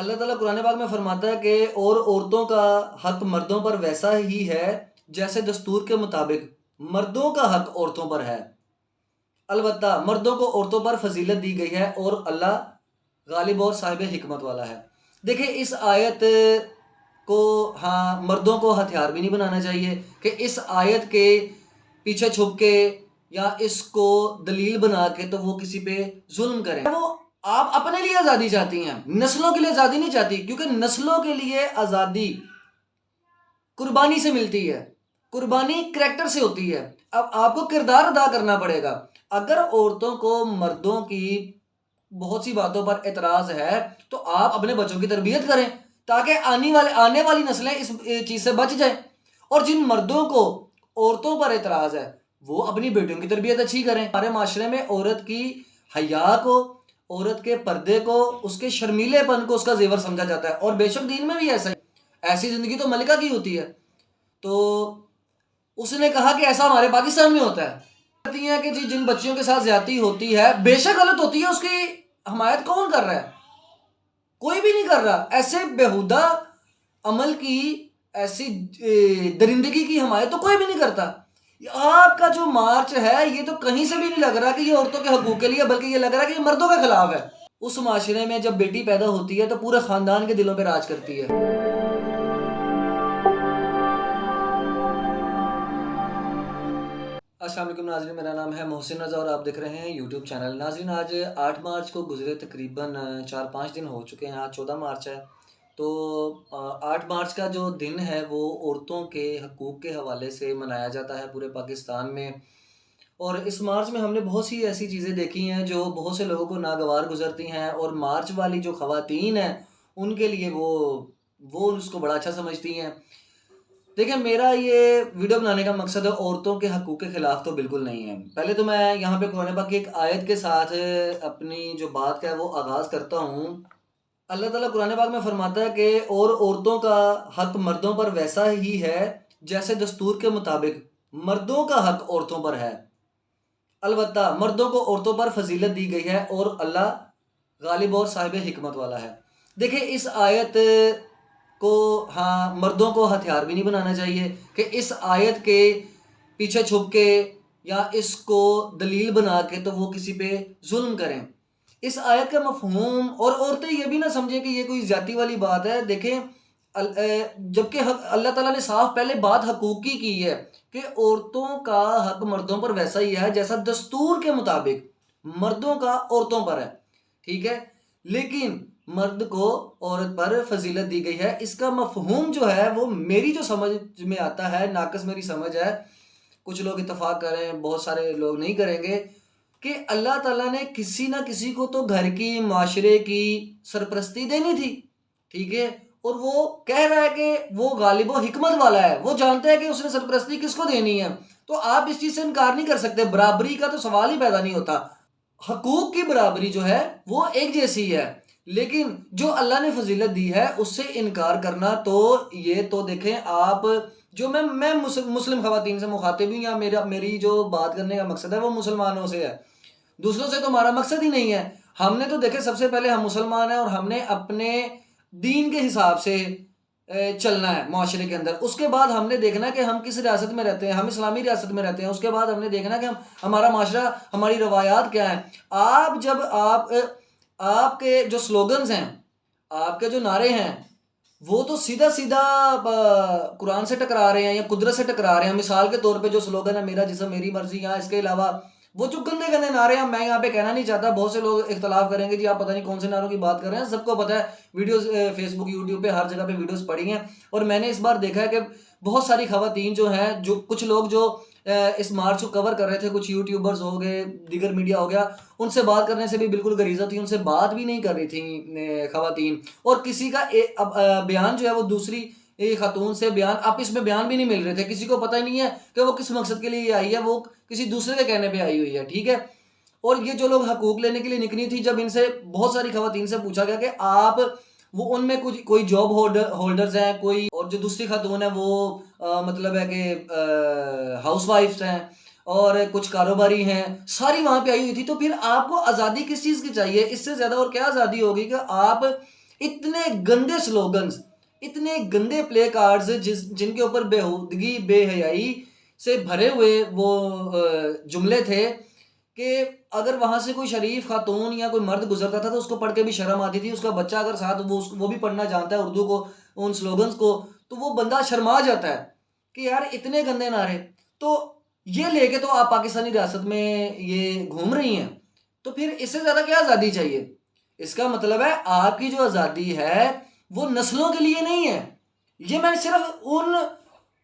अल्लाह ताला कुरान पाक में फरमाता है कि और औरतों का हक मर्दों पर वैसा ही है जैसे दस्तूर के मुताबिक मर्दों का हक औरतों पर है। अलबत्ता मर्दों को औरतों पर फजीलत दी गई है और अल्लाह गालिब और साहिब हिकमत वाला है। देखिए इस आयत को, हाँ, मर्दों को हथियार भी नहीं बनाना चाहिए कि इस आयत के पीछे छुप के या इसको दलील बना के तो वो किसी पे जुल्म करें। वो आप अपने लिए आज़ादी चाहती हैं, नस्लों के लिए आज़ादी नहीं चाहती, क्योंकि नस्लों के लिए आज़ादी कुर्बानी से मिलती है, कुर्बानी करैक्टर से होती है। अब आपको किरदार अदा करना पड़ेगा। अगर औरतों को मर्दों की बहुत सी बातों पर एतराज है तो आप अपने बच्चों की तरबियत करें ताकि आने वाली नस्लें इस चीज से बच जाए। और जिन मर्दों को औरतों पर एतराज है वो अपनी बेटियों की तरबियत अच्छी करें। हमारे माशरे में औरत की हया को, औरत के पर्दे को, उसके शर्मीलेपन को उसका जेवर समझा जाता है, और बेशक दीन में भी ऐसा ही। ऐसी जिंदगी तो मलिका की होती है। तो उसने कहा कि ऐसा हमारे पाकिस्तान में होता है। कहती हैं कि जी जिन बच्चियों के साथ ज्यादती होती है बेशक गलत होती है, उसकी हमायत कौन कर रहा है? कोई भी नहीं कर रहा। ऐसे बेहुदा अमल की, ऐसी दरिंदगी की हमायत तो कोई भी नहीं करता। आपका जो मार्च है ये तो कहीं से भी नहीं लग रहा कि ये औरतों के हकूक के लिए, बल्कि ये लग रहा है कि ये मर्दों के खिलाफ है। उस माशरे में जब बेटी पैदा होती है तो पूरे खानदान के दिलों पर राज करती है। अस्सलाम वालेकुम नाज़रीन, मेरा नाम है मोहसिन रज़ा और आप देख रहे हैं यूट्यूब चैनल। नाज़रीन, आज 8 मार्च को गुज़रे तकरीबन 4-5 दिन हो चुके हैं। आज 14 मार्च है। तो 8 मार्च का जो दिन है वो औरतों के हकूक़ के हवाले से मनाया जाता है पूरे पाकिस्तान में। और इस मार्च में हमने बहुत सी ऐसी चीज़ें देखी हैं जो बहुत से लोगों को नागवार गुज़रती हैं, और मार्च वाली जो ख़वातीन हैं उनके लिए वो उसको बड़ा अच्छा समझती हैं। देखिए, मेरा ये वीडियो बनाने का मकसद है औरतों के हकूक़ के ख़िलाफ़ तो बिल्कुल नहीं है। पहले तो मैं यहाँ पे कुरान पाक की एक आयत के साथ अपनी जो बात का है वो आगाज़ करता हूँ। अल्लाह ताला कुरान पाक में फ़रमाता है कि और औरतों का हक मर्दों पर वैसा ही है जैसे दस्तूर के मुताबिक मर्दों का हक औरतों पर है। अलबत्ता मर्दों को औरतों पर फजीलत दी गई है और अल्लाह गालिब और साहिब हिकमत वाला है। देखिए इस आयत को, हाँ, मर्दों को हथियार भी नहीं बनाना चाहिए कि इस आयत के पीछे छुप के या इसको दलील बना के तो वो किसी पे जुल्म करें। इस आयत का मफहूम, और औरतें ये भी ना समझें कि ये कोई ज़्यादती वाली बात है। देखें, जबकि अल्लाह ताला ने साफ पहले बात हकूक की है कि औरतों का हक मर्दों पर वैसा ही है जैसा दस्तूर के मुताबिक मर्दों का औरतों पर है। ठीक है, लेकिन मर्द को औरत पर फजीलत दी गई है। इसका मफहूम जो है वो मेरी जो समझ में आता है, नाकस मेरी समझ है, कुछ लोग इत्तफाक करें, बहुत सारे लोग नहीं करेंगे, कि अल्लाह ताला ने किसी ना किसी को तो घर की, माशरे की सरपरस्ती देनी थी। ठीक है, और वो कह रहा है कि वो गालिब व हिकमत वाला है, वो जानता है कि उसने सरपरस्ती किसको देनी है। तो आप इस चीज से इनकार नहीं कर सकते। बराबरी का तो सवाल ही पैदा नहीं होता। हकूक की बराबरी जो है वो एक जैसी है, लेकिन जो अल्लाह ने फजीलत दी है उससे इनकार करना, तो ये तो देखें आप, जो मैं मुस्लिम खवातीन से मुखातिब हूँ, या मेरी जो बात करने का मकसद है वो मुसलमानों से है, दूसरों से तो हमारा मकसद ही नहीं है। हमने तो देखे, सबसे पहले हम मुसलमान हैं और हमने अपने दीन के हिसाब से चलना है माशरे के अंदर। उसके बाद हमने देखना कि हम किस रियासत में रहते हैं, हम इस्लामी रियासत में रहते हैं। उसके बाद हमने देखना कि हमारा माशरा, हमारी रवायात क्या है। आपके जो स्लोगन्स हैं, आपके जो नारे हैं, वो तो सीधा सीधा कुरान से टकरा रहे हैं या कुदरत से टकरा रहे हैं। मिसाल के तौर पे जो स्लोगन है, मेरा जिस्म मेरी मर्जी, या इसके अलावा वो जो गंदे गंदे नारे हैं, मैं यहाँ पे कहना नहीं चाहता। बहुत से लोग इख्तलाफ करेंगे, जी आप पता नहीं कौन से नारों की बात कर रहे हैं। सबको पता है, वीडियोस फेसबुक, यूट्यूब पे, हर जगह पे वीडियोस पड़ी हैं। और मैंने इस बार देखा है कि बहुत सारी खवातीन जो हैं, जो कुछ लोग जो इस मार्च को कवर कर रहे थे, कुछ यूट्यूबर्स हो गए, दीगर मीडिया हो गया, उनसे बात करने से भी बिल्कुल गरीजा थी, उनसे बात भी नहीं कर रही थी खवातीन। और किसी का बयान जो है वो दूसरी खातून से बयान, आपस में बयान भी नहीं मिल रहे थे। किसी को पता ही नहीं है कि वो किस मकसद के लिए आई है, वो किसी दूसरे के कहने पे आई हुई है। ठीक है, और ये जो लोग हकूक लेने के लिए निकली थी, जब इनसे बहुत सारी खवातीन से पूछा गया कि आप, वो उनमें कुछ कोई जॉब होल्डर्स हैं, कोई, और जो दूसरी खातून है वो मतलब है कि हाउस वाइफ्स हैं, और कुछ कारोबारी हैं, सारी वहां पे आई हुई थी। तो फिर आपको आज़ादी किस चीज़ की चाहिए? इससे ज़्यादा और क्या आज़ादी होगी कि आप इतने गंदे स्लोगन्स, इतने गंदे प्ले कार्ड्स जिनके ऊपर बेहूदगी बेहयाई से भरे हुए वो जुमले थे कि अगर वहाँ से कोई शरीफ खातून या कोई मर्द गुजरता था तो उसको पढ़ के भी शर्म आती थी। उसका बच्चा अगर साथ वो भी पढ़ना जानता है उर्दू को, उन स्लोगन्स को, तो वो बंदा शर्मा जाता है कि यार इतने गंदे नारे। तो ये लेके तो आप पाकिस्तानी रियासत में ये घूम रही हैं, तो फिर इससे ज़्यादा क्या आज़ादी चाहिए? इसका मतलब है आपकी जो आज़ादी है वो नस्लों के लिए नहीं है। ये मैं सिर्फ उन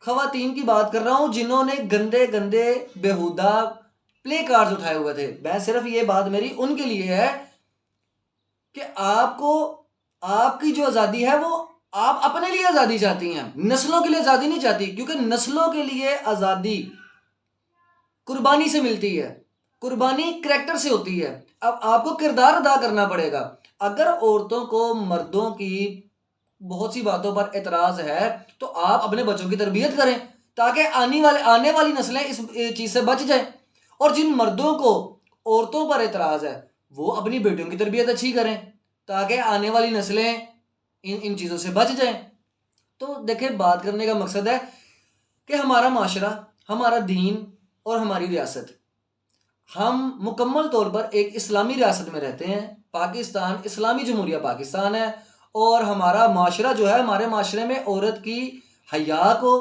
खवातीन की बात कर रहा हूँ जिन्होंने गंदे गंदे बेहुदा प्ले कार्ड्स उठाए हुए थे। मैं सिर्फ ये बात मेरी उनके लिए है कि आपको, आपकी जो आज़ादी है वो आप अपने लिए आज़ादी चाहती हैं, नस्लों के लिए आज़ादी नहीं चाहती, क्योंकि नस्लों के लिए आज़ादी कुर्बानी से मिलती है, कुर्बानी करैक्टर से होती है। अब आपको किरदार अदा करना पड़ेगा। अगर औरतों को मर्दों की बहुत सी बातों पर एतराज़ है तो आप अपने बच्चों की तरबियत करें ताकि आने वाली नस्लें इस चीज़ से बच जाएं। और जिन मर्दों को औरतों पर एतराज़ है वो अपनी बेटियों की तरबियत अच्छी करें ताकि आने वाली नस्लें इन चीज़ों से बच जाएं। तो देखें, बात करने का मकसद है कि हमारा माशरा, हमारा दीन और हमारी रियासत, हम मुकम्मल तौर पर एक इस्लामी रियासत में रहते हैं। पाकिस्तान इस्लामी जमहूरिया पाकिस्तान है और हमारा माशरा जो है, हमारे माशरे में औरत की हया को,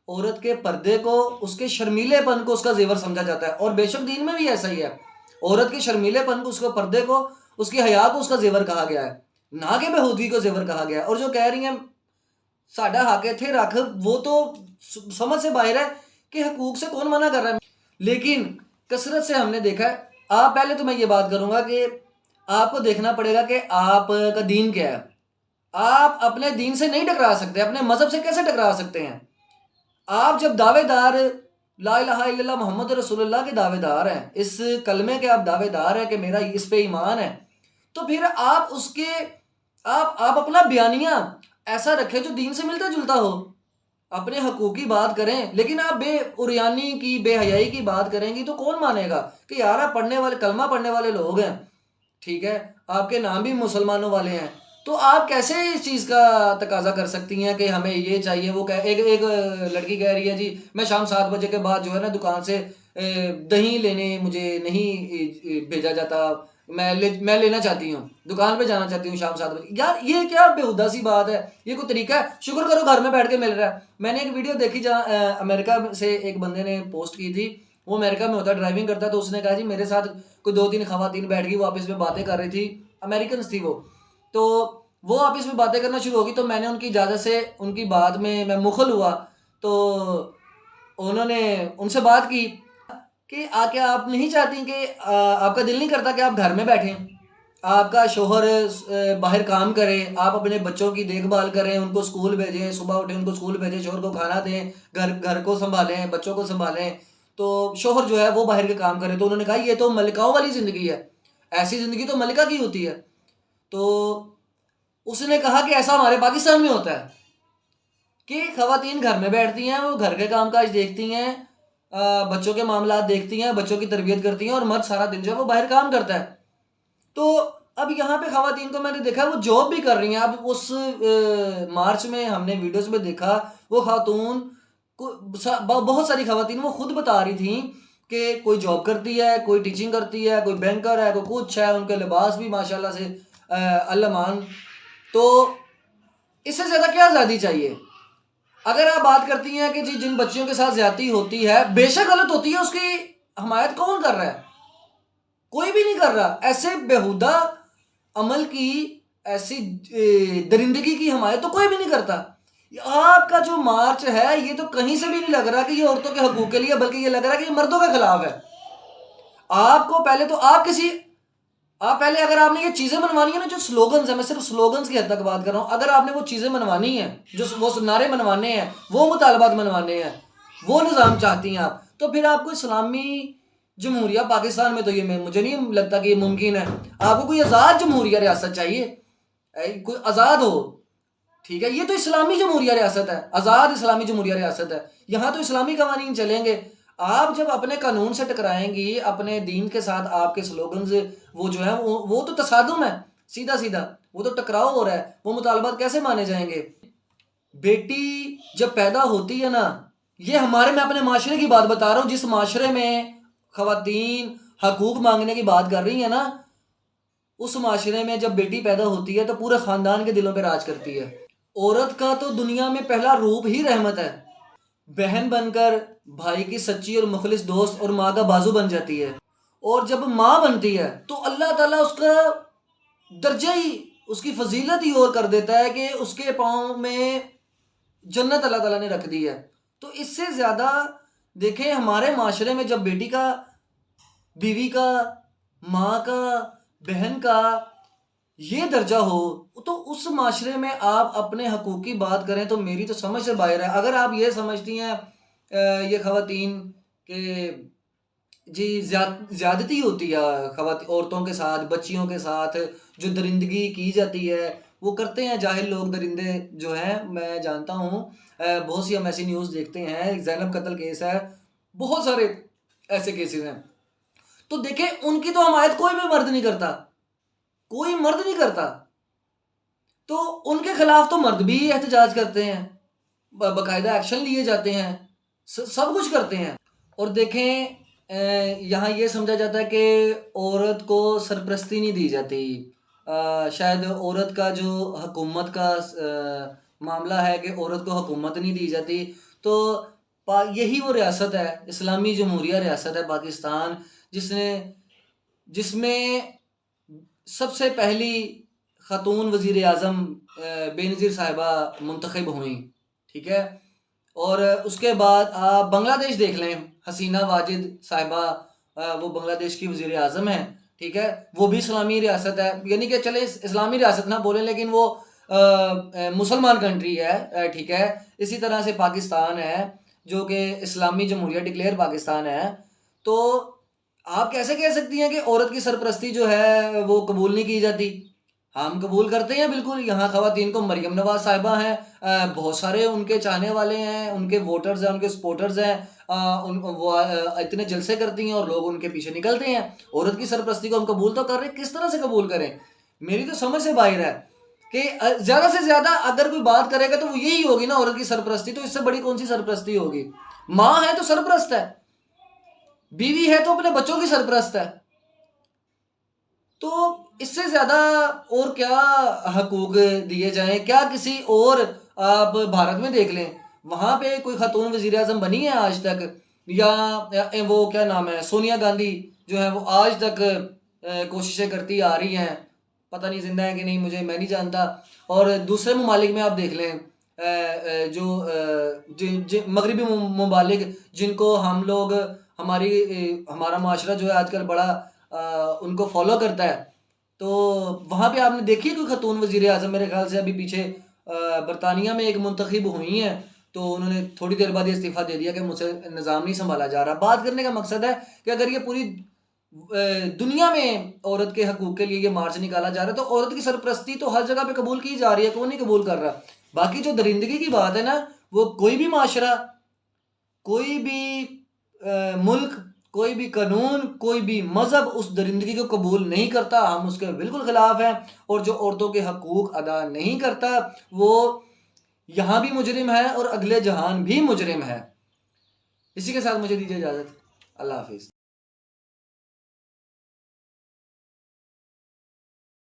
औरत के पर्दे को, उसके शर्मीलेपन को उसका जेवर समझा जाता है। और बेशक दीन में भी ऐसा ही है, औरत के शर्मीलेपन को, उसके पर्दे को, उसकी हया को उसका जेवर कहा गया है, ना कि बेहूदगी को जेवर कहा गया है। और जो कह रही हैं साडा हक है थे रख, वो तो समझ से बाहर है कि हकूक से कौन मना कर रहा है। लेकिन कसरत से हमने देखा है, आप पहले तो मैं ये बात करूंगा कि आपको देखना पड़ेगा कि आपका दीन क्या है। आप अपने दीन से नहीं टकरा सकते, अपने मजहब से कैसे टकरा सकते हैं? आप जब दावेदार ला इलाहा इल्लल्लाह मोहम्मद रसूलुल्लाह के दावेदार हैं, इस कलमे के आप दावेदार हैं कि मेरा इस पे ईमान है, तो फिर आप उसके आप अपना बयानिया ऐसा रखें जो दीन से मिलता जुलता हो। अपने हकूक की बात करें, लेकिन आप बेउरियानी की, बेहयाई की बात करेंगी तो कौन मानेगा कि यार आप पढ़ने वाले, कलमा पढ़ने वाले लोग हैं, ठीक है, आपके नाम भी मुसलमानों वाले हैं, तो आप कैसे इस चीज़ का तकाजा कर सकती हैं कि हमें ये चाहिए वो कह। एक लड़की कह रही है जी मैं शाम 7 बजे के बाद जो है ना दुकान से दही लेने मुझे नहीं भेजा जाता, मैं लेना चाहती हूँ, दुकान पे जाना चाहती हूँ शाम 7 बजे। यार ये क्या बेहुदा सी बात है? ये कोई तरीका है? शुक्र करो घर में बैठ के मिल रहा है। मैंने एक वीडियो देखी जहाँ अमेरिका से एक बंदे ने पोस्ट की थी, वो अमेरिका में होता है, ड्राइविंग करता है, तो उसने कहा जी मेरे साथ कोई 2-3 खवातीन बैठ गई, वो आपस में बातें कर रही थी, अमेरिकन थी वो, तो वो आपस में बातें करना शुरू होगी, तो मैंने उनकी इजाज़त से उनकी बात में मैं मुखल हुआ, तो उन्होंने उनसे बात की कि क्या आप नहीं चाहती कि आपका दिल नहीं करता कि आप घर में बैठें, आपका शोहर बाहर काम करे, आप अपने बच्चों की देखभाल करें, उनको स्कूल भेजें, सुबह उठें उनको स्कूल भेजें, शोहर को खाना दें, घर को संभालें, बच्चों को संभालें, तो शोहर जो है वो बाहर के काम करे। तो उन्होंने कहा ये तो मलिकाओं वाली ज़िंदगी है, ऐसी ज़िंदगी तो मलिका की होती है। तो उसने कहा कि ऐसा हमारे पाकिस्तान में होता है कि खवातीन घर में बैठती हैं, वो घर के कामकाज देखती हैं, बच्चों के मामला देखती हैं, बच्चों की तरबियत करती हैं, और मर्द सारा दिन जो है वो बाहर काम करता है। तो अब यहाँ पे खवातीन को मैंने देखा वो जॉब भी कर रही हैं। अब उस मार्च में हमने वीडियोस में देखा वो खातून को, बहुत सारी खवातीन वो खुद बता रही थी कि कोई जॉब करती है, कोई टीचिंग करती है, कोई बैंकर है, कोई कुछ है, उनके लिबास भी माशाल्लाह से अल्लाह मान। तो इससे ज़्यादा क्या आज़ादी चाहिए? अगर आप बात करती हैं कि जी जिन बच्चियों के साथ ज्यादती होती है, बेशक गलत होती है, उसकी हमायत कौन कर रहा है? कोई भी नहीं कर रहा। ऐसे बेहुदा अमल की, ऐसी दरिंदगी की हमायत तो कोई भी नहीं करता। आपका जो मार्च है ये तो कहीं से भी नहीं लग रहा कि ये औरतों के हकूक के लिए, बल्कि ये लग रहा है कि ये मर्दों के खिलाफ है। आपको पहले तो आप पहले अगर आपने ये चीज़ें मनवानी है ना, जो स्लोगन्स है, मैं सिर्फ स्लोगन्स की हद तक बात कर रहा हूँ, अगर आपने वो चीज़ें मनवानी है, जो वो नारे मनवाने हैं, वो मुतालबात मनवाने हैं, वो निज़ाम चाहती हैं आप, तो फिर आपको इस्लामी जमहूरिया पाकिस्तान में तो ये मुझे नहीं लगता कि ये मुमकिन है। आपको कोई आज़ाद जमहूरिया रियासत चाहिए, कोई आज़ाद हो, ठीक है। ये तो इस्लामी जमहूरिया रियासत है, आज़ाद इस्लामी जमहूरिया रियासत है, यहाँ तो इस्लामी कवानीन चलेंगे। आप जब अपने कानून से टकराएंगी, अपने दीन के साथ आपके स्लोगन्स वो जो है वो तो तसादुम है, सीधा सीधा वो तो टकराव हो रहा है, वो मुतालबात कैसे माने जाएंगे? बेटी जब पैदा होती है ना, ये हमारे, मैं अपने माशरे की बात बता रहा हूँ, जिस माशरे में खवातीन हकूक मांगने की बात कर रही है ना, उस माशरे में जब बेटी पैदा होती है तो पूरे खानदान के दिलों पर राज करती है। औरत का तो दुनिया में पहला रूप ही रहमत है। बहन बनकर भाई की सच्ची और मुखलिस दोस्त और माँ का बाजू बन जाती है। और जब माँ बनती है तो अल्लाह ताला उसका दर्जा ही, उसकी फजीलत ही और कर देता है कि उसके पाँव में जन्नत अल्लाह ताला ने रख दी है। तो इससे ज़्यादा देखें, हमारे माशरे में जब बेटी का, बीवी का, माँ का, बहन का ये दर्जा हो, तो उस माशरे में आप अपने हकूक़ की बात करें तो मेरी तो समझ से बाहर है। अगर आप ये समझती हैं ये ख़वातीन के जी ज़्यादती होती है औरतों के साथ, बच्चियों के साथ जो दरिंदगी की जाती है वो करते हैं जाहिल लोग, दरिंदे जो हैं, मैं जानता हूँ। बहुत सी हम ऐसी न्यूज़ देखते हैं, ज़ैनब कत्ल केस है, बहुत सारे ऐसे केसेस हैं। तो देखें, उनकी तो हमायत कोई भी मर्द नहीं करता, कोई मर्द नहीं करता, तो उनके खिलाफ तो मर्द भी एहतजाज करते हैं, बाकायदा एक्शन लिए जाते हैं, सब कुछ करते हैं। और देखें, यहाँ ये समझा जाता है कि औरत को सरपरस्ती नहीं दी जाती। शायद औरत का जो हुकूमत का मामला है कि औरत को हुकूमत नहीं दी जाती। तो यही वो रियासत है, इस्लामी जमहूरिया रियासत है पाकिस्तान, जिसमें सबसे पहली ख़ातून वज़ीर आज़म बेनज़ीर साहिबा मुंतखब हुई, ठीक है। और उसके बाद आप बांग्लादेश देख लें, हसीना वाजिद साहिबा, वो बांग्लादेश की वज़ीर आज़म हैं, ठीक है। वो भी इस्लामी रियासत है, यानी कि चले इस्लामी रियासत ना बोलें, लेकिन वो मुसलमान कंट्री है, ठीक है। इसी तरह से पाकिस्तान है जो कि इस्लामी जमहूरिया डिक्लेयर पाकिस्तान है। तो आप कैसे कह सकती हैं कि औरत की सरपरस्ती जो है वो कबूल नहीं की जाती? हम कबूल करते हैं बिल्कुल। यहाँ ख़वातीन को मरियम नवाज़ साहिबा हैं, बहुत सारे उनके चाहने वाले हैं, उनके वोटर्स हैं, उनके सपोर्टर्स हैं, वो इतने जलसे करती हैं और लोग उनके पीछे निकलते हैं। औरत की सरपरस्ती को हम कबूल तो कर रहे हैं, किस तरह से कबूल करें? मेरी तो समझ से बाहर है कि ज़्यादा से ज़्यादा अगर कोई बात करेगा तो वो यही होगी ना, औरत की सरपरस्ती। तो इससे बड़ी कौन सी सरपरस्ती होगी? माँ है तो सरपरस्त है, बीवी है तो अपने बच्चों की सरपरस्त है। तो इससे ज़्यादा और क्या हकूक़ दिए जाएं? क्या किसी और, आप भारत में देख लें, वहाँ पे कोई खातून वज़ीर आज़म बनी है आज तक? या वो क्या नाम है, सोनिया गांधी जो है वो आज तक कोशिशें करती आ रही हैं, पता नहीं ज़िंदा है कि नहीं, मैं नहीं जानता। और दूसरे ममालिक में आप देख लें, जो मगरबी ममालिक जिनको हम लोग, हमारा माशरा जो है आजकल बड़ा उनको फॉलो करता है, तो वहाँ पे आपने देखी है कोई खातून वज़ीर आज़म? मेरे ख्याल से अभी पीछे बरतानिया में एक मुंतखब हुई हैं, तो उन्होंने थोड़ी देर बाद ये इस्तीफ़ा दे दिया कि मुझसे निज़ाम नहीं संभाला जा रहा। बात करने का मकसद है कि अगर ये पूरी दुनिया में औरत के हकूक़ के लिए ये मार्च निकाला जा रहा है, तो औरत की सरपरस्ती तो हर जगह पे कबूल की जा रही है, कौन नहीं कबूल कर रहा? बाकी जो दरिंदगी की बात है ना, वो कोई भी माशरा, कोई भी मुल्क, कोई भी कानून, कोई भी मज़हब उस दरिंदगी को कबूल नहीं करता। हम उसके बिल्कुल ख़िलाफ़ हैं। और जो औरतों के हकूक़ अदा नहीं करता, वो यहाँ भी मुजरिम है और अगले जहान भी मुजरिम है। इसी के साथ मुझे दीजिए इजाज़त। अल्लाह हाफ़िज़।